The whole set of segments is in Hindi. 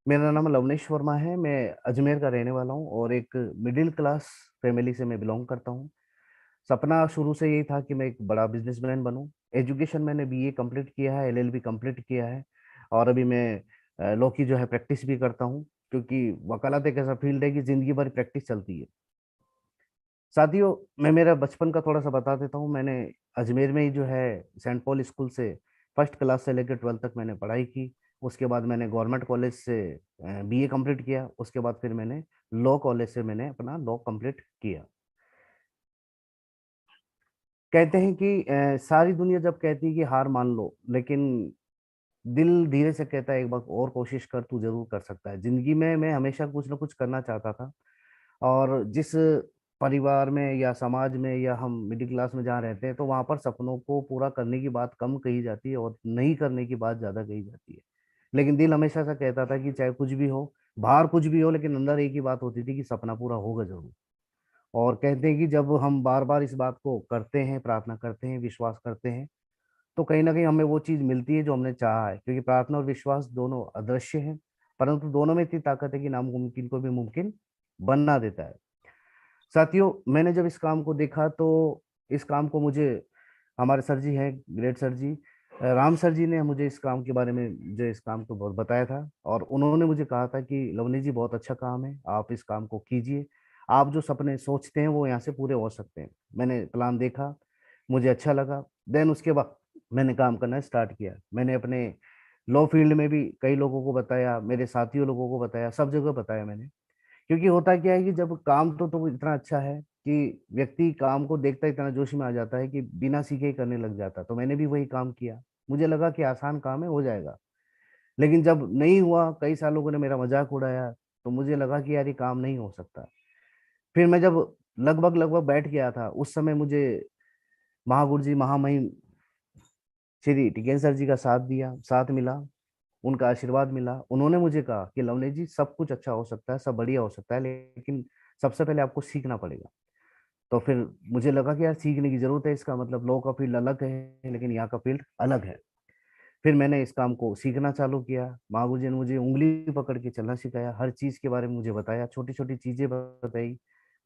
मेरा नाम लवनेश वर्मा है। मैं अजमेर का रहने वाला हूँ और एक मिडिल क्लास फैमिली से मैं बिलोंग करता हूँ। सपना शुरू से यही था कि मैं एक बड़ा बिजनेसमैन बनूं। एजुकेशन मैंने बीए कंप्लीट किया है, एलएलबी कंप्लीट किया है और अभी मैं लॉ की जो है प्रैक्टिस भी करता हूँ, क्योंकि वकालत एक ऐसा फील्ड है कि जिंदगी भर प्रैक्टिस चलती है। साथियों, मैं मेरा बचपन का थोड़ा सा बता देता हूँ। मैंने अजमेर में ही जो है सेंट पॉल स्कूल से फर्स्ट क्लास से लेकर 12th तक मैंने पढ़ाई की। उसके बाद मैंने गवर्नमेंट कॉलेज से बीए कंप्लीट किया। उसके बाद फिर मैंने लॉ कॉलेज से मैंने अपना लॉ कंप्लीट किया। कहते हैं कि सारी दुनिया जब कहती है कि हार मान लो, लेकिन दिल धीरे से कहता है एक बार और कोशिश कर, तू जरूर कर सकता है। जिंदगी में मैं हमेशा कुछ ना कुछ करना चाहता था। और जिस परिवार में या समाज में या हम मिडिल क्लास में जहाँ रहते हैं, तो वहां पर सपनों को पूरा करने की बात कम कही जाती है और नहीं करने की बात ज्यादा कही जाती है। लेकिन दिल हमेशा से कहता था कि चाहे कुछ भी हो, बाहर कुछ भी हो, लेकिन अंदर एक ही बात होती थी कि सपना पूरा होगा जरूर। और कहते हैं कि जब हम बार बार इस बात को करते हैं, प्रार्थना करते हैं, विश्वास करते हैं, तो कहीं ना कहीं हमें वो चीज मिलती है जो हमने चाहा है। क्योंकि प्रार्थना और विश्वास दोनों अदृश्य हैं, परंतु दोनों में इतनी ताकत है कि नामुमकिन को भी मुमकिन बना देता है। साथियों, मैंने जब इस काम को देखा तो इस काम को मुझे हमारे सर जी हैं, ग्रेट सर जी, राम सर जी ने मुझे इस काम के बारे में जो इस काम को बहुत बताया था। और उन्होंने मुझे कहा था कि लवनी जी, बहुत अच्छा काम है, आप इस काम को कीजिए। आप जो सपने सोचते हैं वो यहाँ से पूरे हो सकते हैं। मैंने प्लान देखा, मुझे अच्छा लगा। देन उसके बाद मैंने काम करना स्टार्ट किया। मैंने अपने लॉ फील्ड में भी कई लोगों को बताया, मेरे साथियों लोगों को बताया, सब जगह बताया मैंने। क्योंकि होता क्या है कि जब काम तो इतना अच्छा है कि व्यक्ति काम को देखता ही इतना जोश में आ जाता है कि बिना सीखे ही करने लग जाता है। तो मैंने भी वही काम किया। मुझे लगा कि आसान काम है, हो जाएगा। लेकिन जब नहीं हुआ, कई साल लोगों ने मेरा मजाक उड़ाया, तो मुझे लगा कि यार ये काम नहीं हो सकता। फिर मैं जब लगभग लगभग बैठ गया था, उस समय मुझे महागुरु जी, महामहिम श्री टिकेन सर जी का साथ मिला, उनका आशीर्वाद मिला। उन्होंने मुझे कहा कि लवनेश जी, सब कुछ अच्छा हो सकता है, सब बढ़िया हो सकता है, लेकिन सबसे पहले आपको सीखना पड़ेगा। तो फिर मुझे लगा कि यार सीखने की जरूरत है। इसका मतलब लॉ का फील्ड अलग है, लेकिन यहाँ का फील्ड अलग है। फिर मैंने इस काम को सीखना चालू किया। महागुरु जी ने मुझे उंगली पकड़ के चलना सिखाया, हर चीज के बारे में मुझे बताया, छोटी छोटी चीजें बताई,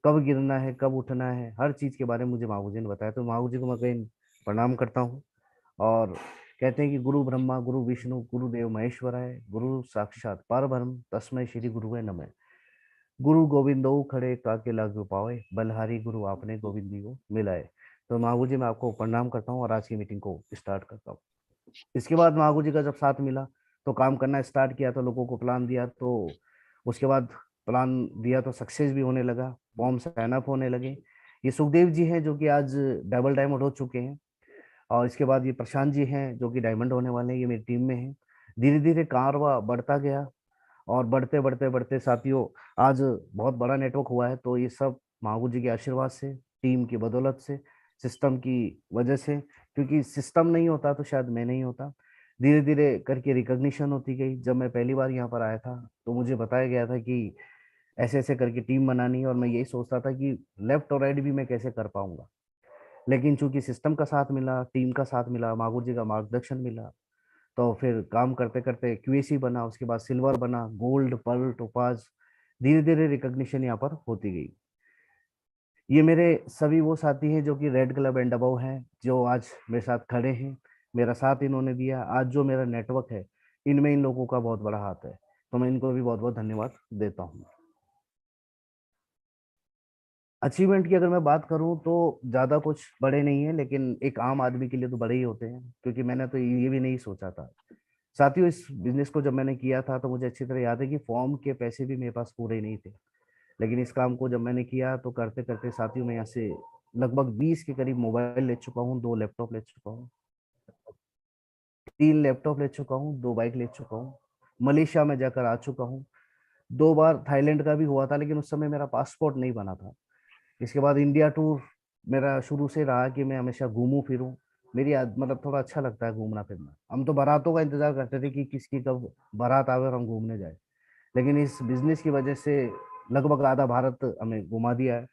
कब गिरना है, कब उठना है, हर चीज के बारे में मुझे महागुरु जी ने बताया। तो महागुरु जी को मैं कहीं प्रणाम करता हूँ। और कहते हैं कि गुरु ब्रह्मा गुरु विष्णु गुरुदेव महेश्वराय, गुरु साक्षात परब्रह्म तस्मै श्री गुरुवे नमः। गुरु गोविंदो खड़े काके लागू पावे, बलहारी गुरु आपने गोविंदी को मिलाए। तो महागुरु जी, मैं आपको प्रणाम करता हूँ और आज की मीटिंग को स्टार्ट करता हूँ। इसके बाद महागुरु जी का जब साथ मिला, तो काम करना स्टार्ट किया, तो लोगों को प्लान दिया। तो उसके बाद प्लान दिया तो सक्सेस भी होने लगा, फॉर्म साइन अप होने लगे। ये सुखदेव जी हैं जो कि आज डबल डायमंड हो चुके हैं। और इसके बाद ये प्रशांत जी हैं जो कि डायमंड होने वाले हैं, ये मेरी टीम में हैं। धीरे धीरे कारवा बढ़ता गया और बढ़ते बढ़ते बढ़ते साथियों, आज बहुत बड़ा नेटवर्क हुआ है। तो ये सब महागुरु जी के आशीर्वाद से, टीम की बदौलत से, सिस्टम की वजह से। क्योंकि सिस्टम नहीं होता तो शायद मैं नहीं होता। धीरे धीरे करके रिकॉग्निशन होती गई। जब मैं पहली बार यहाँ पर आया था, तो मुझे बताया गया था कि ऐसे ऐसे करके टीम बनानी है, और मैं यही सोचता था कि लेफ्ट और राइट भी मैं कैसे कर पाऊंगा। लेकिन चूंकि सिस्टम का साथ मिला, टीम का साथ मिला, महागुरु जी का मार्गदर्शन मिला, तो फिर काम करते करते क्यूएसी बना, उसके बाद सिल्वर बना, गोल्ड, पर्ल, टोपाज। धीरे धीरे रिकॉग्निशन यहाँ पर होती गई। ये मेरे सभी वो साथी हैं जो कि रेड क्लब एंड अबव हैं, जो आज मेरे साथ खड़े हैं। मेरा साथ इन्होंने दिया। आज जो मेरा नेटवर्क है, इनमें इन लोगों का बहुत बड़ा हाथ है। तो मैं इनको भी बहुत बहुत धन्यवाद देता हूँ। अचीवमेंट की अगर मैं बात करूं तो ज़्यादा कुछ बड़े नहीं है, लेकिन एक आम आदमी के लिए तो बड़े ही होते हैं। क्योंकि मैंने तो ये भी नहीं सोचा था। साथियों, इस बिजनेस को जब मैंने किया था, तो मुझे अच्छी तरह याद है कि फॉर्म के पैसे भी मेरे पास पूरे नहीं थे। लेकिन इस काम को जब मैंने किया, तो करते करते साथियों, मैं यहाँ से लगभग 20 के करीब मोबाइल ले चुका हूँ, 2 लैपटॉप ले चुका हूँ, 3 लैपटॉप ले चुका हूँ, 2 बाइक ले चुका हूँ। मलेशिया में जाकर आ चुका हूँ। 2 बार थाईलैंड का भी हुआ था, लेकिन उस समय मेरा पासपोर्ट नहीं बना था। इसके बाद इंडिया टूर मेरा शुरू से रहा कि मैं हमेशा घूमूं फिरूं। मतलब थोड़ा अच्छा लगता है घूमना फिरना। हम तो बारातों का इंतजार करते थे कि किसकी कब बारात आवे और हम घूमने जाए। लेकिन इस बिजनेस की वजह से लगभग आधा भारत हमें घुमा दिया है।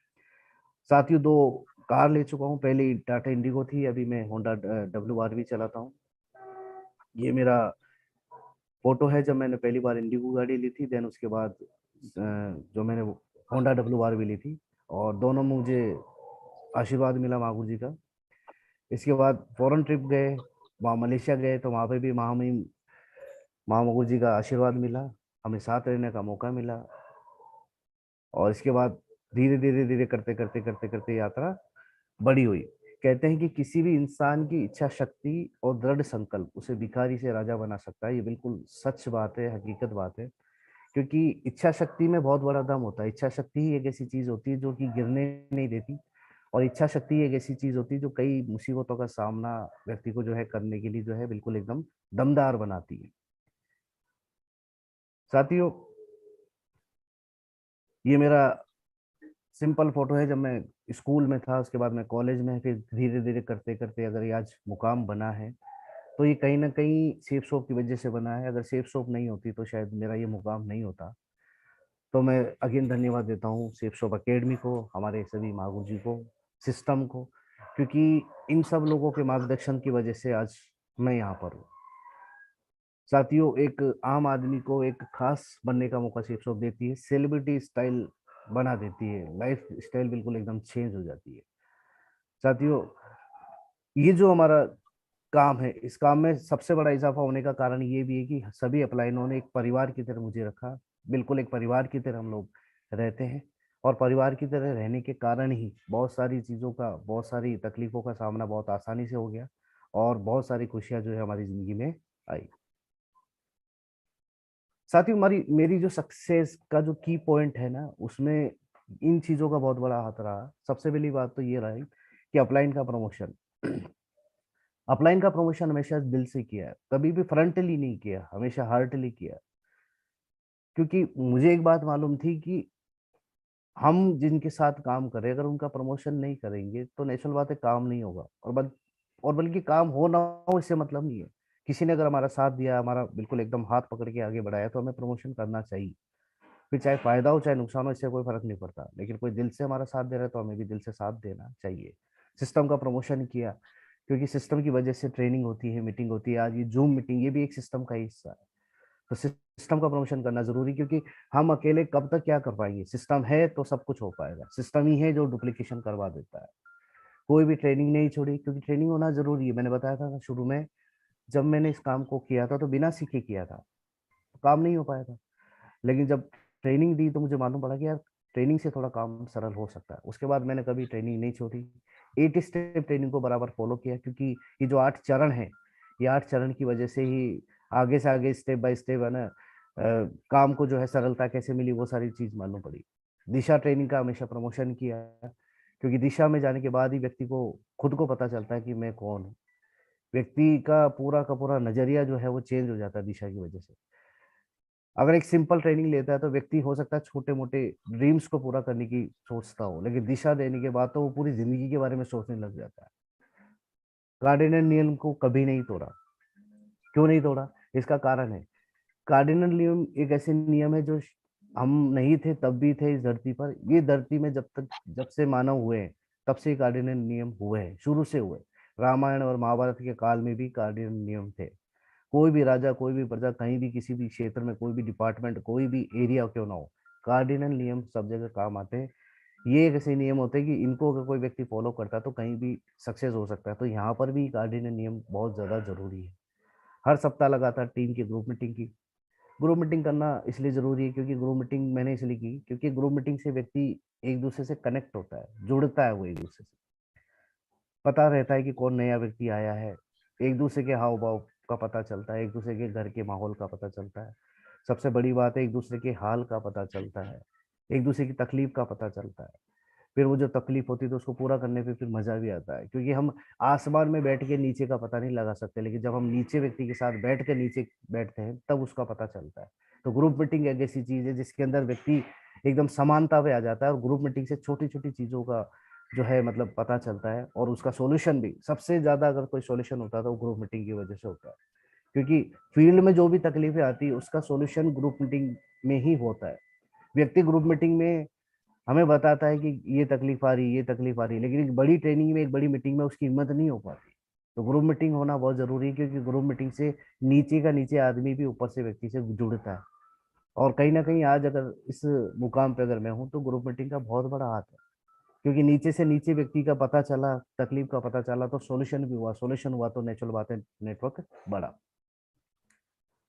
साथियों, 2 कार ले चुका हूँ। पहले टाटा इंडिगो थी, अभी मैं होंडा WRV चलाता हूँ। ये मेरा फोटो है जब मैंने पहली बार इंडिगो गाड़ी ली थी, देन उसके बाद जो मैंने होंडा WR भी ली थी, और दोनों में मुझे आशीर्वाद मिला मागुर जी का। इसके बाद फॉरेन ट्रिप गए, वहाँ मलेशिया गए, तो वहाँ पे भी महामगुरु जी का आशीर्वाद मिला, हमें साथ रहने का मौका मिला। और इसके बाद धीरे धीरे धीरे करते करते करते करते यात्रा बड़ी हुई। कहते हैं कि किसी भी इंसान की इच्छा शक्ति और दृढ़ संकल्प उसे भिखारी से राजा बना सकता है। ये बिल्कुल सच बात है, हकीकत बात है। क्योंकि इच्छा शक्ति में बहुत बड़ा दम होता है। इच्छा शक्ति ही एक ऐसी चीज होती है जो कि गिरने नहीं देती, और इच्छा शक्ति एक ऐसी चीज होती है जो कई मुसीबतों का सामना व्यक्ति को जो है करने के लिए जो है बिल्कुल एकदम दमदार बनाती है। साथियों, ये मेरा सिंपल फोटो है जब मैं स्कूल में था, उसके बाद मैं कॉलेज में, फिर धीरे धीरे करते करते अगर ये आज मुकाम बना है, तो ये कहीं ना कहीं सेफ शॉप की वजह से बना है। अगर सेफ शॉप नहीं होती तो शायद मेरा ये मुकाम नहीं होता। तो मैं अगेन धन्यवाद देता हूँ सेफ शॉप अकेडमी को, हमारे सभी मागू जी को, सिस्टम को, क्योंकि इन सब लोगों के मार्गदर्शन की वजह से आज मैं यहाँ पर हूँ। साथियों, एक आम आदमी को एक खास बनने का मौका सेफ शॉप देती है, सेलिब्रिटी स्टाइल बना देती है, लाइफ स्टाइल बिल्कुल एकदम चेंज हो जाती है। साथियों, ये जो हमारा काम है, इस काम में सबसे बड़ा इजाफा होने का कारण ये भी है कि सभी अपलाइनों ने एक परिवार की तरह मुझे रखा। बिल्कुल एक परिवार की तरह हम लोग रहते हैं, और परिवार की तरह रहने के कारण ही बहुत सारी चीज़ों का, बहुत सारी तकलीफों का सामना बहुत आसानी से हो गया, और बहुत सारी खुशियां जो है हमारी जिंदगी में आई। साथ ही हमारी मेरी जो सक्सेस का जो की पॉइंट है ना, उसमें इन चीज़ों का बहुत बड़ा हाथ रहा। सबसे पहली बात तो ये रही कि अपलाइन का प्रमोशन। अपलाइन का प्रमोशन हमेशा दिल से किया है, कभी भी फ्रंटली नहीं किया, हमेशा हार्टली किया। क्योंकि मुझे एक बात मालूम थी कि हम जिनके साथ काम करें, अगर उनका प्रमोशन नहीं करेंगे तो नेचुरल बात है काम नहीं होगा, और बल्कि काम हो ना हो इससे मतलब नहीं है। किसी ने अगर हमारा साथ दिया, हमारा बिल्कुल एकदम हाथ पकड़ के आगे बढ़ाया, तो हमें प्रमोशन करना चाहिए। फिर चाहे फायदा हो चाहे नुकसान हो, इससे कोई फर्क नहीं पड़ता, लेकिन कोई दिल से हमारा साथ दे रहा है तो हमें भी दिल से साथ देना चाहिए। सिस्टम का प्रमोशन किया, क्योंकि सिस्टम की वजह से ट्रेनिंग होती है, मीटिंग होती है। आज ये जूम मीटिंग, ये भी एक सिस्टम का ही हिस्सा है। तो सिस्टम का प्रमोशन करना जरूरी, क्योंकि हम अकेले कब तक क्या कर पाएंगे। सिस्टम है तो सब कुछ हो पाएगा। सिस्टम ही है जो डुप्लीकेशन करवा देता है। कोई भी ट्रेनिंग नहीं छोड़ी, क्योंकि ट्रेनिंग होना जरूरी है। मैंने बताया था ना शुरू में, जब मैंने इस काम को किया था तो बिना सीखे किया था, तो काम नहीं हो पाया था। लेकिन जब ट्रेनिंग दी तो मुझे मालूम पड़ा कि यार ट्रेनिंग से थोड़ा काम सरल हो सकता है। उसके बाद मैंने कभी ट्रेनिंग नहीं छोड़ी, 8 स्टेप ट्रेनिंग को बराबर फॉलो किया, क्योंकि ये जो 8 चरण है, ये 8 चरण की वजह से ही आगे से आगे स्टेप बाय स्टेप है ना, काम को जो है सरलता कैसे मिली, वो सारी चीज मालूम पड़ी। दिशा ट्रेनिंग का हमेशा प्रमोशन किया, क्योंकि दिशा में जाने के बाद ही व्यक्ति को खुद को पता चलता है कि मैं कौन हूँ। व्यक्ति का पूरा नजरिया जो है वो चेंज हो जाता है दिशा की वजह से। अगर एक सिंपल ट्रेनिंग लेता है तो व्यक्ति हो सकता है छोटे मोटे ड्रीम्स को पूरा करने की सोचता हो, लेकिन दिशा देने के बाद तो वो पूरी जिंदगी के बारे में सोचने लग जाता है। कार्डिनल नियम को कभी नहीं तोड़ा। क्यों नहीं तोड़ा? इसका कारण है, कार्डिनल नियम एक ऐसे नियम है जो हम नहीं थे तब भी थे इस धरती पर। ये धरती में जब से मानव हुए हैं, तब से कार्डिनल नियम हुए हैं, शुरू से हुए। रामायण और महाभारत के काल में भी कार्डिनल नियम थे। कोई भी राजा, कोई भी प्रजा, कहीं भी किसी भी क्षेत्र में, कोई भी डिपार्टमेंट, कोई भी एरिया क्यों ना हो, कार्डिनल नियम सब जगह काम आते हैं। ये एक ऐसे नियम होते हैं कि इनको अगर कोई व्यक्ति फॉलो करता है तो कहीं भी सक्सेस हो सकता है। तो यहाँ पर भी कार्डिनल नियम बहुत ज्यादा जरूरी है। हर सप्ताह लगातार टीम की ग्रुप मीटिंग की। ग्रुप मीटिंग करना इसलिए जरूरी है, क्योंकि ग्रुप मीटिंग मैंने इसलिए की क्योंकि ग्रुप मीटिंग से व्यक्ति एक दूसरे से कनेक्ट होता है, जुड़ता है। वो एक दूसरे से पता रहता है कि कौन नया व्यक्ति आया है। एक दूसरे के हाव भाव का पता चलता है, एक दूसरे के घर के माहौल का पता चलता है। सबसे बड़ी बात है, एक दूसरे के हाल का पता चलता है, एक दूसरे की तकलीफ का पता चलता है। फिर वो जो तकलीफ होती है तो उसको पूरा करने पे फिर मजा भी आता है, क्योंकि हम आसमान में बैठ के नीचे का पता नहीं लगा सकते, लेकिन जब हम नीचे व्यक्ति के साथ बैठ कर नीचे बैठते हैं तब उसका पता चलता है। तो ग्रुप मीटिंग एक ऐसी चीज है जिसके अंदर व्यक्ति एकदम समानता पे आ जाता है, और ग्रुप मीटिंग से छोटी छोटी चीजों का जो है मतलब पता चलता है, और उसका सॉल्यूशन भी सबसे ज्यादा, अगर कोई सॉल्यूशन होता है तो वो ग्रुप मीटिंग की वजह से होता है। क्योंकि फील्ड में जो भी तकलीफें आती है उसका सॉल्यूशन ग्रुप मीटिंग में ही होता है। व्यक्ति ग्रुप मीटिंग में हमें बताता है कि ये तकलीफ आ रही है, ये तकलीफ आ रही है, लेकिन एक बड़ी ट्रेनिंग में, एक बड़ी मीटिंग में उसकी हिम्मत नहीं हो पाती। तो ग्रुप मीटिंग होना बहुत जरूरी है, क्योंकि ग्रुप मीटिंग से नीचे का नीचे आदमी भी ऊपर से व्यक्ति से जुड़ता है। और कहीं ना कहीं आज अगर इस मुकाम पे अगर मैं हूँ तो ग्रुप मीटिंग का बहुत बड़ा हाथ है, क्योंकि नीचे से नीचे व्यक्ति का पता चला, तकलीफ का पता चला, तो सॉल्यूशन भी हुआ, सॉल्यूशन हुआ तो नेचुरल बात है नेटवर्क बढ़ा।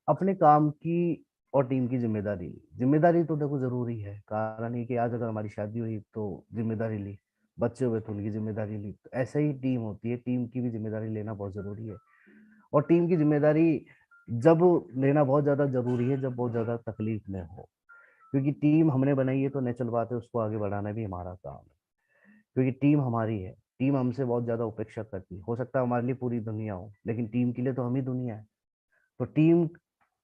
अपने काम की और टीम की जिम्मेदारी ली। जिम्मेदारी तो देखो जरूरी है, कारण ये कि आज अगर हमारी शादी हुई तो जिम्मेदारी ली, बच्चे हुए तो उनकी जिम्मेदारी ली, तो ऐसे ही टीम होती है, टीम की भी जिम्मेदारी लेना बहुत जरूरी है। और टीम की जिम्मेदारी जब लेना बहुत ज्यादा जरूरी है जब बहुत ज्यादा तकलीफ में हो, क्योंकि टीम हमने बनाई है तो नेचुरल बात है उसको आगे बढ़ाना भी हमारा काम है, क्योंकि टीम हमारी है। टीम हमसे बहुत ज्यादा उपेक्षा करती है, हो सकता है हमारे लिए पूरी दुनिया हो, लेकिन टीम के लिए तो हम ही दुनिया है। तो टीम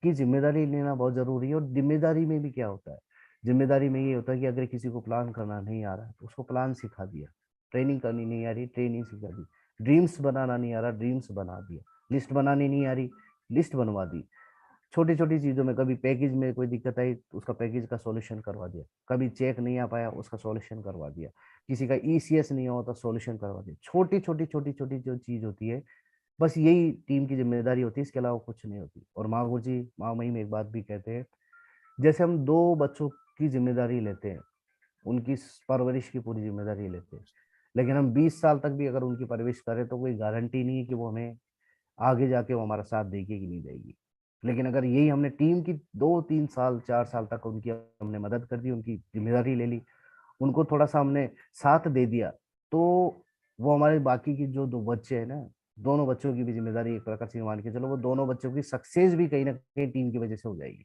की जिम्मेदारी लेना बहुत जरूरी है। और जिम्मेदारी में भी क्या होता है, जिम्मेदारी में ये होता है कि अगर किसी को प्लान करना नहीं आ रहा है तो उसको प्लान सिखा दिया, ट्रेनिंग करनी नहीं आ रही ट्रेनिंग सिखा दी, ड्रीम्स बनाना नहीं आ रहा ड्रीम्स बना दिया, लिस्ट बनानी नहीं आ रही लिस्ट बनवा दी। छोटी छोटी चीजों में कभी पैकेज में कोई दिक्कत आई तो उसका पैकेज का सॉल्यूशन करवा दिया, कभी चेक नहीं आ पाया उसका सॉल्यूशन करवा दिया, किसी का ईसीएस नहीं हुआ तो सॉल्यूशन करवा दिया। छोटी छोटी छोटी छोटी जो चीज होती है, बस यही टीम की जिम्मेदारी होती है, इसके अलावा कुछ नहीं होती। और माँ गुरु माँ मही में एक बात भी कहते हैं, जैसे हम दो बच्चों की जिम्मेदारी लेते हैं, उनकी परवरिश की पूरी जिम्मेदारी लेते हैं, लेकिन हम 20 साल तक भी अगर उनकी परवरिश करें तो कोई गारंटी नहीं है कि वो हमें आगे जाके वो हमारा साथ देगी कि नहीं देगी। लेकिन अगर यही हमने टीम की 2 3 साल 4 साल तक उनकी हमने मदद कर दी, उनकी जिम्मेदारी ले ली, उनको थोड़ा सा हमने साथ दे दिया, तो वो हमारे बाकी की जो दो बच्चे हैं ना, दोनों बच्चों की भी जिम्मेदारी एक प्रकार से मान के चलो, वो दोनों बच्चों की सक्सेस भी कहीं ना कहीं टीम की वजह से हो जाएगी।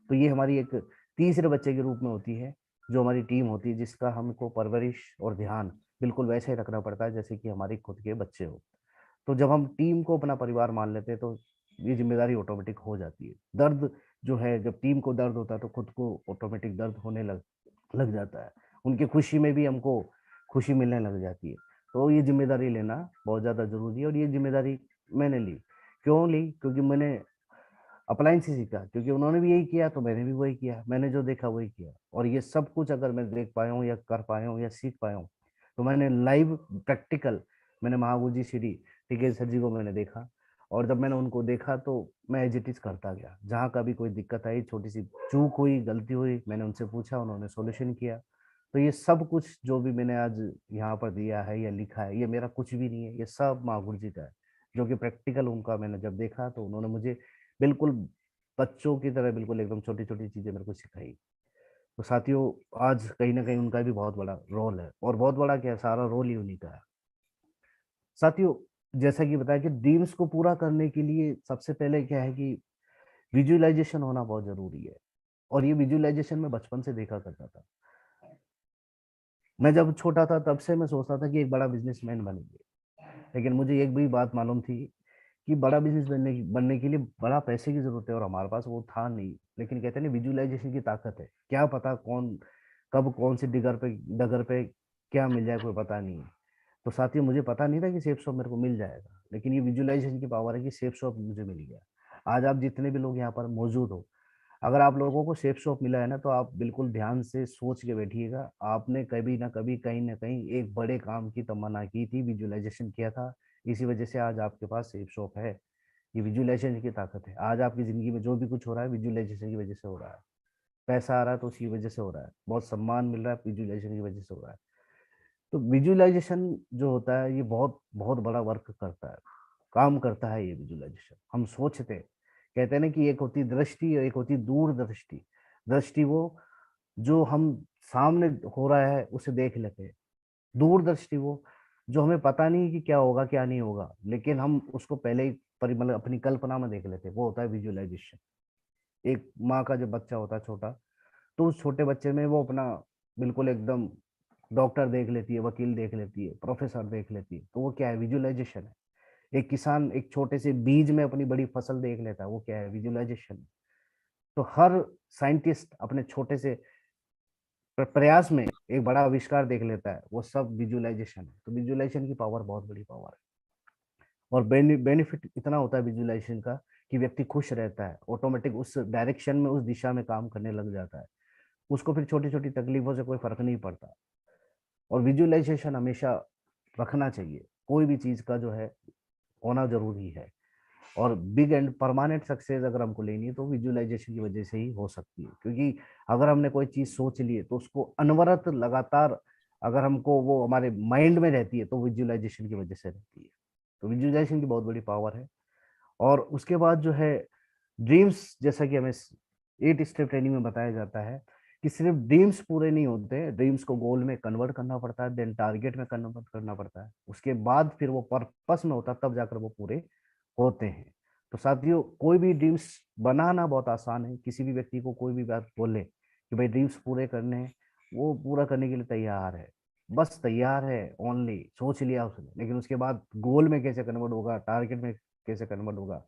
तो ये हमारी एक तीसरे बच्चे के रूप में होती है, जो हमारी टीम होती है, जिसका हमको परवरिश और ध्यान बिल्कुल वैसे ही रखना पड़ता है जैसे कि हमारे खुद के बच्चे हो। तो जब हम टीम को अपना परिवार मान लेते हैं तो ये जिम्मेदारी ऑटोमेटिक हो जाती है। दर्द जो है, जब टीम को दर्द होता है तो खुद को ऑटोमेटिक दर्द होने लग लग जाता है, उनकी खुशी में भी हमको खुशी मिलने लग जाती है। तो ये जिम्मेदारी लेना बहुत ज़्यादा जरूरी है, और ये जिम्मेदारी मैंने ली। क्यों ली? क्योंकि मैंने अपलाइन से सीखा, क्योंकि उन्होंने भी यही किया तो मैंने भी वही किया, मैंने जो देखा वही किया। और ये सब कुछ अगर मैं देख पाया हूँ या कर पाया हूँ या सीख पाया हूँ, तो मैंने लाइव प्रैक्टिकल, मैंने महागुरु जी श्री टीके सर जी को मैंने देखा, और जब मैंने उनको देखा तो मैं एज इट इज करता गया। जहाँ कभी कोई दिक्कत आई, छोटी सी चूक हुई, गलती हुई, मैंने उनसे पूछा, उन्होंने सॉल्यूशन किया। तो ये सब कुछ जो भी मैंने आज यहाँ पर दिया है या लिखा है, ये मेरा कुछ भी नहीं है, ये सब महागुरु जी का है, जो कि प्रैक्टिकल उनका मैंने जब देखा तो उन्होंने मुझे बिल्कुल बच्चों की तरह बिल्कुल एकदम छोटी छोटी चीजें मेरे को सिखाई। तो साथियों, आज कहीं ना कहीं उनका भी बहुत बड़ा रोल है, और बहुत बड़ा क्या है, सारा रोल ही उन्हीं का है। साथियों, जैसा कि बताया कि ड्रीम्स को पूरा करने के लिए सबसे पहले क्या है कि विजुअलाइजेशन होना बहुत जरूरी है। और ये विजुअलाइजेशन मैं बचपन से देखा करता था। मैं जब छोटा था तब से मैं सोचता था कि एक बड़ा बिजनेसमैन बनेंगे, लेकिन मुझे एक भी बात मालूम थी कि बड़ा बिजनेस बनने के लिए बड़ा पैसे की जरूरत है, और हमारे पास वो था नहीं। लेकिन कहते हैं ना, विजुअलाइजेशन की ताकत है, क्या पता कौन कब कौन सी डगर पे क्या मिल जाए, कोई पता नहीं है। तो साथियों, मुझे पता नहीं था कि सेफ शॉप मेरे को मिल जाएगा, लेकिन ये विजुअलाइजेशन की पावर है कि सेफ शॉप मुझे मिल गया। आज आप जितने भी लोग यहाँ पर मौजूद हो, अगर आप लोगों को सेफ शॉप मिला है ना, तो आप बिल्कुल ध्यान से सोच के बैठिएगा, आपने कभी ना कभी कहीं ना कहीं एक बड़े काम की तमन्ना की थी, विजुअलाइजेशन किया था, इसी वजह से आज आपके पास सेफ शॉप है। ये विजुअलाइजेशन की ताकत है। आज आपकी जिंदगी में जो भी कुछ हो रहा है विजुअलाइजेशन की वजह से हो रहा है। पैसा आ रहा है तो उसकी वजह से हो रहा है, बहुत सम्मान मिल रहा है विजुअलाइजेशन की वजह से हो रहा है। तो विजुअलाइजेशन जो होता है, ये बहुत बहुत बड़ा वर्क करता है, काम करता है ये विजुअलाइजेशन। हम सोचते हैं, कहते हैं ना कि एक होती दृष्टि और एक होती दूरदृष्टि। दृष्टि वो जो हम सामने हो रहा है उसे देख लेते हैं, दूरदृष्टि वो जो हमें पता नहीं कि क्या होगा क्या नहीं होगा, लेकिन हम उसको पहले ही मतलब अपनी कल्पना में देख लेते हैं, वो होता है विजुअलाइजेशन। एक माँ का जब बच्चा होता है छोटा, तो उस छोटे बच्चे में वो अपना बिल्कुल एकदम डॉक्टर देख लेती है, वकील देख लेती है, प्रोफेसर देख लेती है, तो वो क्या है, विजुअलाइजेशन है। एक किसान एक छोटे से बीज में अपनी बड़ी फसल देख लेता है, वो क्या है, विजुअलाइजेशन है। तो हर साइंटिस्ट अपने छोटे से प्रयास में एक बड़ा आविष्कार देख लेता है, वो सब विजुअलाइजेशन है। तो विजुअलाइजेशन की पावर बहुत बड़ी पावर है। और बेनिफिट इतना होता है विजुअलाइजेशन का कि व्यक्ति खुश रहता है, ऑटोमेटिक उस डायरेक्शन में उस दिशा में काम करने लग जाता है, उसको फिर छोटी छोटी तकलीफों से कोई फर्क नहीं पड़ता। और विजुअलाइजेशन हमेशा रखना चाहिए, कोई भी चीज का जो है होना जरूरी है। और बिग एंड परमानेंट सक्सेस अगर हमको लेनी है तो विजुअलाइजेशन की वजह से ही हो सकती है, क्योंकि अगर हमने कोई चीज सोच ली है तो उसको अनवरत लगातार अगर हमको वो हमारे माइंड में रहती है तो विजुअलाइजेशन की वजह से रहती है। तो विजुअलाइजेशन की बहुत बड़ी पावर है। और उसके बाद जो है ड्रीम्स, जैसा कि हमें 8 स्टेप ट्रेनिंग में बताया जाता है कि सिर्फ ड्रीम्स पूरे नहीं होते, ड्रीम्स को गोल में कन्वर्ट करना पड़ता है, देन टारगेट में कन्वर्ट करना पड़ता है, उसके बाद फिर वो पर्पस में होता है, तब जाकर वो पूरे होते हैं। तो साथियों, कोई भी ड्रीम्स बनाना बहुत आसान है। किसी भी व्यक्ति को कोई भी बात बोले कि भाई ड्रीम्स पूरे करने हैं, वो पूरा करने के लिए तैयार है, बस तैयार है, ओनली सोच लिया उसने, लेकिन उसके बाद गोल में कैसे कन्वर्ट होगा, टारगेट में कैसे कन्वर्ट होगा,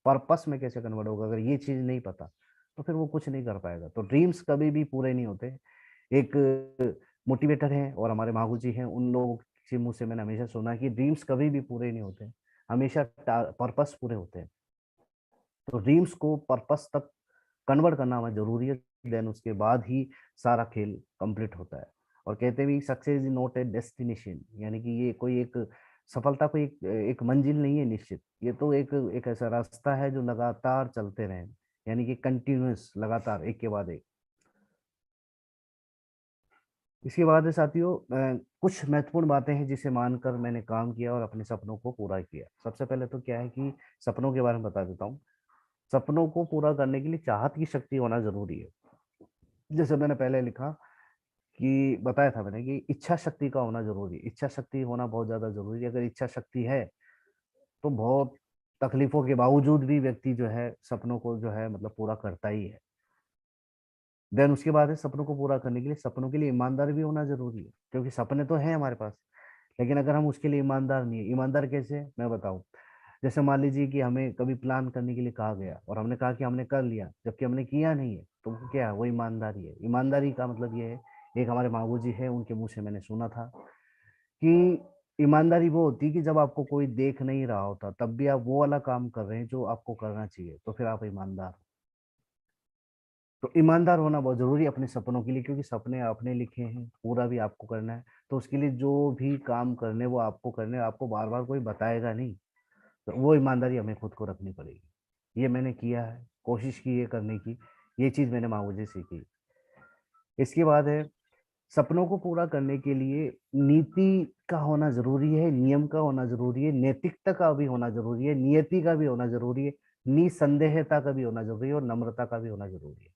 पर्पस में कैसे कन्वर्ट होगा, अगर ये चीज नहीं पता तो फिर वो कुछ नहीं कर पाएगा। तो ड्रीम्स कभी भी पूरे नहीं होते। एक मोटिवेटर है और हमारे माहू जी हैं, उन लोगों के मुंह से मैंने हमेशा सुना है कि ड्रीम्स कभी भी पूरे नहीं होते, हमेशा पर्पस पूरे होते हैं। तो ड्रीम्स को पर्पस तक कन्वर्ट करना हमें जरूरी है, देन उसके बाद ही सारा खेल कंप्लीट होता है। और कहते भी success is not a destination, यानी कि ये कोई एक सफलता कोई एक मंजिल नहीं है निश्चित, ये तो एक ऐसा रास्ता है जो लगातार चलते रहे, यानी कि कंटिन्यूअस, लगातार एक के बाद एक। इसके बाद है साथियों कुछ महत्वपूर्ण बातें हैं जिसे मानकर मैंने काम किया और अपने सपनों को पूरा किया। सबसे पहले तो क्या है कि सपनों के बारे में बता देता हूँ। सपनों को पूरा करने के लिए चाहत की शक्ति होना जरूरी है। जैसे मैंने पहले लिखा कि बताया था मैंने कि इच्छा शक्ति का होना जरूरी है, इच्छा शक्ति होना बहुत ज्यादा जरूरी है। अगर इच्छा शक्ति है तो बहुत तकलीफों के बावजूद भी व्यक्ति जो है सपनों को जो है मतलब पूरा करता ही है। देन उसके बाद है सपनों को पूरा करने के लिए सपनों के लिए ईमानदार भी होना जरूरी है, क्योंकि सपने तो हैं हमारे पास, लेकिन अगर हम उसके लिए ईमानदार नहीं है, ईमानदार कैसे मैं बताऊं। जैसे मान लीजिए कि हमें कभी प्लान करने के लिए कहा गया और हमने कहा कि हमने कर लिया, जबकि हमने किया नहीं है, तो वो क्या है, वो ईमानदारी है। ईमानदारी का मतलब ये है, एक हमारे मामू जी है, उनके मुंह से मैंने सुना था कि ईमानदारी वो होती है कि जब आपको कोई देख नहीं रहा होता तब भी आप वो वाला काम कर रहे हैं जो आपको करना चाहिए, तो फिर आप ईमानदार हो। तो ईमानदार होना बहुत जरूरी है अपने सपनों के लिए, क्योंकि सपने आपने लिखे हैं, पूरा भी आपको करना है। तो उसके लिए जो भी काम करने वो आपको करने, आपको बार बार कोई बताएगा नहीं। तो वो ईमानदारी हमें खुद को रखनी पड़ेगी। ये मैंने किया है, कोशिश की है करने की, ये चीज मैंने माँ से सीखी। इसके बाद है सपनों को पूरा करने के लिए नीति का होना जरूरी है, नियम का होना जरूरी है, नैतिकता का भी होना जरूरी है, नियति का भी होना जरूरी है, निसंदेहता का भी होना जरूरी है, और नम्रता का भी होना जरूरी है।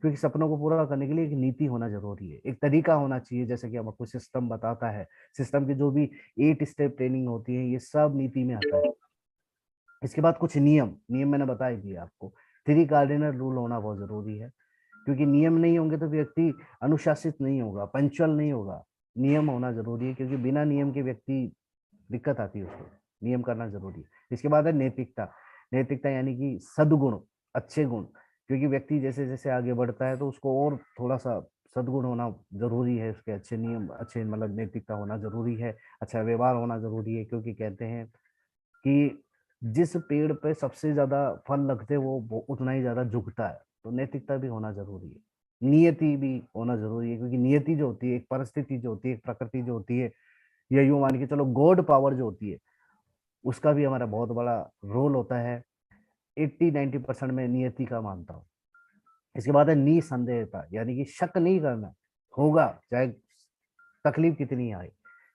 क्योंकि सपनों को पूरा करने के लिए एक नीति होना जरूरी है, एक तरीका होना चाहिए, जैसे कि हमको सिस्टम बताता है। सिस्टम की जो भी 8 स्टेप ट्रेनिंग होती है, ये सब नीति में आता है। इसके बाद कुछ नियम, नियम मैंने बता ही दिया आपको। 3 कार्डिनल रूल होना बहुत जरूरी है, क्योंकि नियम नहीं होंगे तो व्यक्ति अनुशासित नहीं होगा, पंचुअल नहीं होगा। नियम होना जरूरी है, क्योंकि बिना नियम के व्यक्ति दिक्कत आती है उसको, नियम करना जरूरी है। इसके बाद है नैतिकता। नैतिकता यानी कि सद्गुण, अच्छे गुण, क्योंकि व्यक्ति जैसे जैसे आगे बढ़ता है तो उसको और थोड़ा सा सद्गुण होना जरूरी है, उसके अच्छे नियम, अच्छे मतलब नैतिकता होना जरूरी है, अच्छा व्यवहार होना जरूरी है। क्योंकि कहते हैं कि जिस पेड़ पे सबसे ज्यादा फल लगते हैं वो उतना ही ज्यादा झुकता है। तो नैतिकता भी होना जरूरी है, नियति भी होना जरूरी है, क्योंकि नियति जो होती है, एक परिस्थिति जो होती है, एक प्रकृति जो होती है, या यूं मान के चलो गॉड पावर जो होती है, उसका भी हमारा बहुत बड़ा रोल होता है। 80-90% में नियति का मानता हूँ। इसके बाद है निसंदेहता, यानी कि शक नहीं करना, होगा चाहे तकलीफ कितनी आए,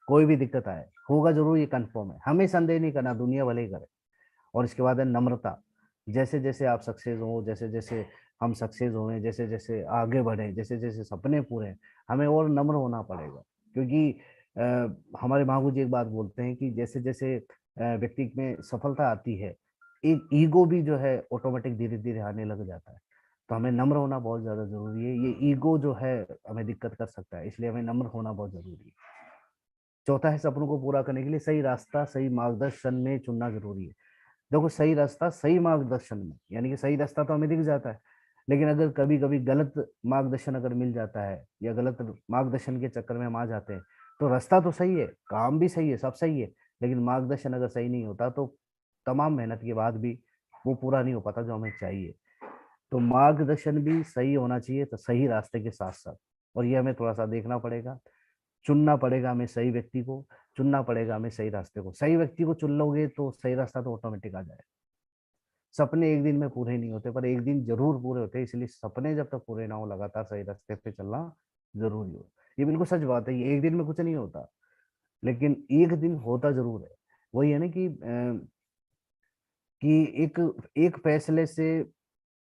कोई भी दिक्कत आए, होगा जरूर, ये कंफर्म है, हमें संदेह नहीं करना, दुनिया भले ही करे। और इसके बाद है नम्रता। जैसे जैसे आप सक्सेस हो, जैसे जैसे हम सक्सेस हुए, जैसे जैसे आगे बढ़े, जैसे जैसे सपने पूरे हैं, हमें और नम्र होना पड़ेगा। क्योंकि हमारे महागुरु जी एक बात बोलते हैं कि जैसे जैसे व्यक्ति में सफलता आती है, एक ईगो भी जो है ऑटोमेटिक धीरे धीरे आने लग जाता है। तो हमें नम्र होना बहुत ज्यादा जरूरी है। ये ईगो जो है हमें दिक्कत कर सकता है, इसलिए हमें नम्र होना बहुत जरूरी है। चौथा है सपनों को पूरा करने के लिए सही रास्ता सही मार्गदर्शन में चुनना जरूरी है। देखो, सही रास्ता सही मार्गदर्शन में, यानी कि सही रास्ता तो हमें दिख जाता है, लेकिन अगर कभी कभी गलत मार्गदर्शन अगर मिल जाता है, या गलत मार्गदर्शन के चक्कर में हम आ जाते हैं, तो रास्ता तो सही है, काम भी सही है, सब सही है, लेकिन मार्गदर्शन अगर सही नहीं होता तो तमाम मेहनत के बाद भी वो पूरा नहीं हो पाता जो हमें चाहिए। तो मार्गदर्शन भी सही होना चाहिए, तो सही रास्ते के साथ साथ, और ये हमें थोड़ा सा देखना पड़ेगा, चुनना पड़ेगा हमें सही व्यक्ति को। चुनना पड़ेगा हमें सही रास्ते को। सही व्यक्ति को चुन लोगे तो सही रास्ता तो ऑटोमेटिक आ जाएगा। सपने एक दिन में पूरे नहीं होते, पर एक दिन जरूर पूरे होते हैं, इसलिए सपने जब तक पूरे ना हो लगातार सही रास्ते पे चलना जरूरी हो। ये बिल्कुल सच बात है, ये एक दिन में कुछ नहीं होता, लेकिन एक दिन होता जरूर है। वही है ना कि एक एक फैसले से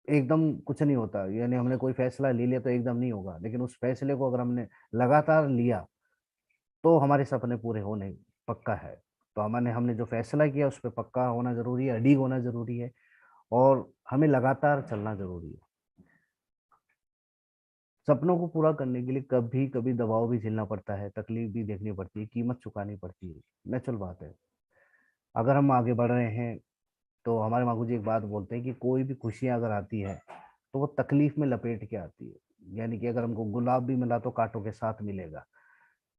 एकदम कुछ नहीं होता, यानी हमने कोई फैसला ले लिया तो एकदम नहीं होगा, लेकिन उस फैसले को अगर हमने लगातार लिया तो हमारे सपने पूरे होने पक्का है। तो हमने हमने जो फैसला किया उस पर पक्का होना जरूरी है, अडिग होना जरूरी है, और हमें लगातार चलना जरूरी है। सपनों को पूरा करने के लिए कभी कभी दबाव भी झेलना पड़ता है, तकलीफ भी देखनी पड़ती है, कीमत चुकानी पड़ती है, नेचुरल बात है। अगर हम आगे बढ़ रहे हैं तो हमारे मागू जी एक बात बोलते हैं कि कोई भी खुशियां अगर आती है तो वो तकलीफ में लपेट के आती है। यानी कि अगर हमको गुलाब भी मिला तो कांटों के साथ मिलेगा।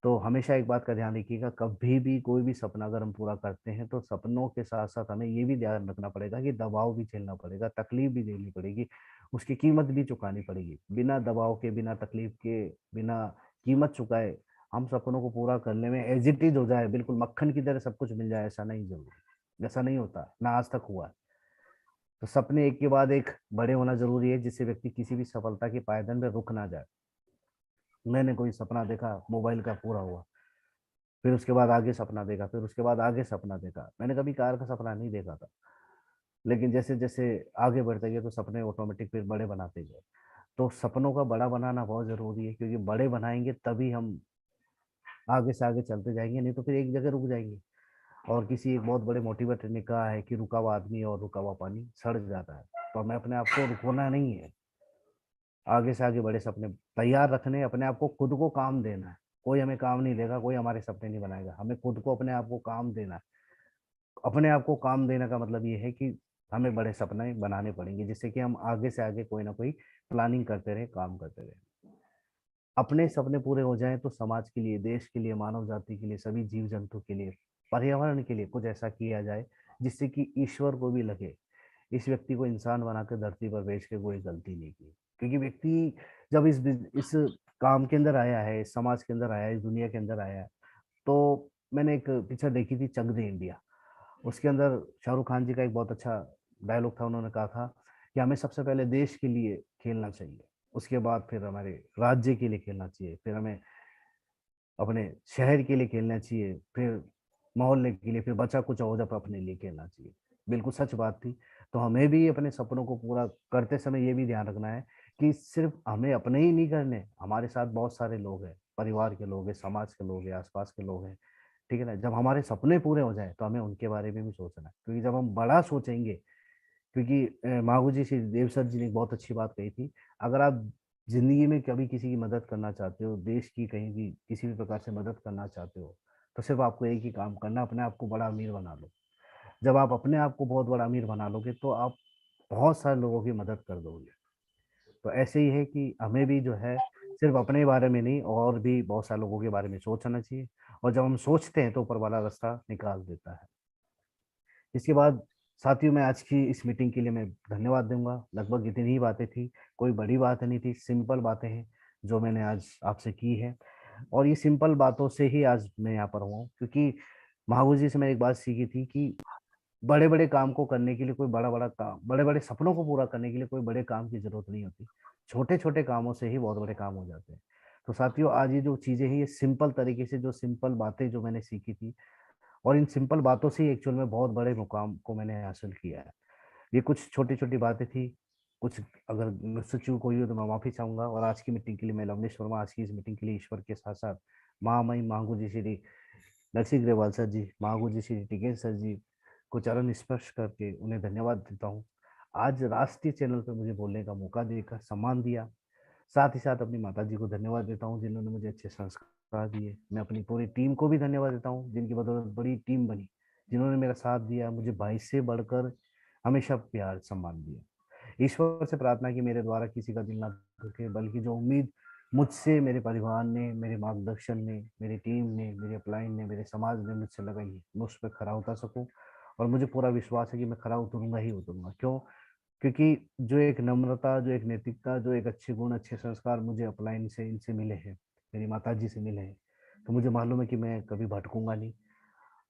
तो हमेशा एक बात का ध्यान रखिएगा, कभी भी कोई भी सपना अगर हम पूरा करते हैं तो सपनों के साथ साथ हमें ये भी ध्यान रखना पड़ेगा कि दबाव भी झेलना पड़ेगा, तकलीफ भी झेलनी पड़ेगी, उसकी कीमत भी चुकानी पड़ेगी। बिना दबाव के, बिना तकलीफ के, बिना कीमत चुकाए हम सपनों को पूरा करने में एज इट इज हो जाए, बिल्कुल मक्खन की तरह सब कुछ मिल जाए, ऐसा नहीं जरूरी, ऐसा नहीं होता, ना आज तक हुआ। तो सपने एक के बाद एक बड़े होना जरूरी है, जिससे व्यक्ति किसी भी सफलता के पायदान में रुक ना जाए। मैंने कोई सपना देखा मोबाइल का, पूरा हुआ, फिर उसके बाद आगे सपना देखा, फिर उसके बाद आगे सपना देखा। मैंने कभी कार का सपना नहीं देखा था, लेकिन जैसे जैसे आगे बढ़ते गए तो सपने ऑटोमेटिक फिर बड़े बनाते गए। तो सपनों का बड़ा बनाना बहुत जरूरी है, क्योंकि बड़े बनाएंगे तभी हम आगे से आगे चलते जाएंगे, नहीं तो फिर एक जगह रुक जाएंगे। और किसी एक बहुत बड़े मोटिवेटर ने कहा है कि रुका हुआ आदमी और रुका हुआ पानी सड़ जाता है। तो हमें अपने आप को रुकना नहीं है, आगे से आगे बड़े सपने तैयार रखने, अपने आप को खुद को काम देना है। कोई हमें काम नहीं देगा, कोई हमारे सपने नहीं बनाएगा, हमें खुद को अपने आप को काम देना है। अपने आप को काम देने का मतलब ये है कि हमें बड़े सपने बनाने पड़ेंगे, जिससे कि हम आगे से आगे कोई ना कोई प्लानिंग करते रहे, काम करते रहे। अपने सपने पूरे हो जाएं तो समाज के लिए, देश के लिए, मानव जाति के लिए, सभी जीव जंतु के लिए, पर्यावरण के लिए कुछ ऐसा किया जाए जिससे कि ईश्वर को भी लगे इस व्यक्ति को इंसान बनाकर धरती पर भेज के कोई गलती नहीं की। क्योंकि व्यक्ति जब इस काम के अंदर आया है, इस समाज के अंदर आया है, इस दुनिया के अंदर आया है, तो मैंने एक पिक्चर देखी थी, चक दे इंडिया। उसके अंदर शाहरुख खान जी का एक बहुत अच्छा डायलॉग था। उन्होंने कहा था कि हमें सबसे पहले देश के लिए खेलना चाहिए, उसके बाद फिर हमारे राज्य के लिए खेलना चाहिए, फिर हमें अपने शहर के लिए खेलना चाहिए, फिर मोहल्ले के लिए, फिर बचा कुछ हो जब अपने लिए खेलना चाहिए। बिल्कुल सच बात थी। तो हमें भी अपने सपनों को पूरा करते समय ये भी ध्यान रखना है कि सिर्फ हमें अपने ही नहीं करने, हमारे साथ बहुत सारे लोग हैं, परिवार के लोग हैं, समाज के लोग हैं, आसपास के लोग हैं। ठीक है ना, जब हमारे सपने पूरे हो जाए तो हमें उनके बारे में भी सोचना है, क्योंकि जब हम बड़ा सोचेंगे, क्योंकि माहू जी श्री देवसर जी ने एक बहुत अच्छी बात कही थी, अगर आप जिंदगी में कभी किसी की मदद करना चाहते हो, देश की कहीं भी किसी भी प्रकार से मदद करना चाहते हो, तो सिर्फ आपको एक ही काम करना, अपने आप को बड़ा अमीर बना लो। जब आप अपने आप को बहुत बड़ा अमीर बना लोगे तो आप बहुत सारे लोगों की मदद कर दोगे। तो ऐसे ही है कि हमें भी जो है सिर्फ अपने बारे में नहीं, और भी बहुत सारे लोगों के बारे में सोचना चाहिए। और जब हम सोचते हैं तो ऊपर वाला रास्ता निकाल देता है। इसके बाद साथियों, मैं आज की इस मीटिंग के लिए मैं धन्यवाद दूंगा। लगभग इतनी ही बातें थी, कोई बड़ी बात नहीं थी, सिंपल बातें हैं जो मैंने आज आपसे की है। और ये सिंपल बातों से ही आज मैं यहाँ पर हुआ हूँ, क्योंकि महावीर जी से मैंने एक बात सीखी थी कि बड़े बड़े काम को करने के लिए कोई बड़ा बड़ा काम, बड़े बड़े सपनों को पूरा करने के लिए कोई बड़े काम की जरूरत नहीं होती। छोटे छोटे कामों से ही बहुत बड़े काम हो जाते हैं। तो साथियों, आज ये जो चीजें हैं, ये सिंपल तरीके से, जो सिंपल बातें जो मैंने सीखी थी, और इन सिंपल बातों से ही एक्चुअल में बहुत बड़े मुकाम को मैंने हासिल किया है। ये कुछ छोटी छोटी बातें थी, कुछ अगर मुझसे चूक हुई हो तो मैं माफी चाहूंगा। और आज की मीटिंग के लिए मैं लवनेश वर्मा, आज की इस मीटिंग के लिए ईश्वर के साथ साथ महामहिम मांगू जी श्री नरसिंह ग्रेवाल सर जी, मांगू जी श्री टिकेश सर जी को चरण स्पर्श करके उन्हें धन्यवाद देता हूँ। आज राष्ट्रीय चैनल पर मुझे बोलने का मौका देकर सम्मान दिया। साथ ही साथ अपनी माता जी को धन्यवाद देता हूँ, जिन्होंने मुझे अच्छे संस्कार दिए। मैं अपनी पूरी टीम को भी धन्यवाद देता हूँ, जिनकी बदौलत बड़ी टीम बनी, जिन्होंने मेरा साथ दिया, मुझे भाई से बढ़कर हमेशा प्यार सम्मान दिया। ईश्वर से प्रार्थना की मेरे द्वारा किसी का दिल ना दुखे, बल्कि जो उम्मीद मुझसे मेरे परिवार ने, मेरे मार्गदर्शन ने, मेरी टीम ने, मेरे अपलाइन ने, मेरे समाज ने मुझसे लगाई है, मैं उस पर खरा उतर सकूं। और मुझे पूरा विश्वास है कि मैं खरा उतरूंगा ही उतरूंगा। क्यों? क्योंकि जो एक नम्रता, जो एक नैतिकता, जो एक अच्छे गुण, अच्छे संस्कार मुझे अपलाइन से, इनसे मिले हैं, मेरी माता जी से मिले हैं, तो मुझे मालूम है कि मैं कभी भटकूंगा नहीं।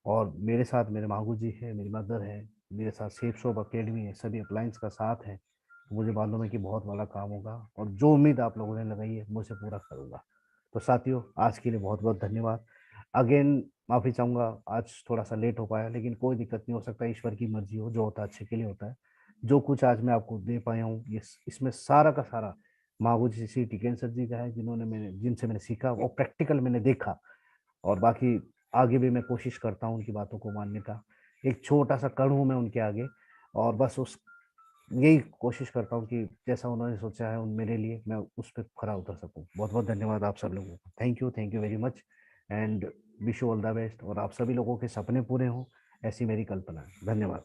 और मेरे साथ मेरे मागू जी है, मेरी मदर है, मेरे साथ सेफ शॉप अकेडमी है, सभी अप्लायंस का साथ है। तो मुझे मालूम है कि बहुत बड़ा काम होगा, और जो उम्मीद आप लोगों ने लगाई है मैं उसे पूरा करूंगा। तो साथियों, आज के लिए बहुत बहुत धन्यवाद। अगेन माफ़ी चाहूँगा, आज थोड़ा सा लेट हो पाया, लेकिन कोई दिक्कत नहीं, हो सकता है ईश्वर की मर्जी हो, जो होता है अच्छे के लिए होता है। जो कुछ आज मैं आपको दे पाया हूँ, ये इसमें सारा का सारा मागू जी श्री टिकेन सर जी का है, जिनसे मैंने सीखा और प्रैक्टिकल मैंने देखा। और बाकी आगे भी मैं कोशिश करता हूँ उनकी बातों को मानने का। एक छोटा सा कण हूँ मैं उनके आगे, और बस उस यही कोशिश करता हूँ कि जैसा उन्होंने सोचा है उन मेरे लिए, मैं उस पर खरा उतर सकूँ। बहुत बहुत धन्यवाद आप सब लोगों को। Thank you very much, and wish you all the best, और आप सभी लोगों के सपने पूरे हों, ऐसी मेरी कल्पना है। धन्यवाद।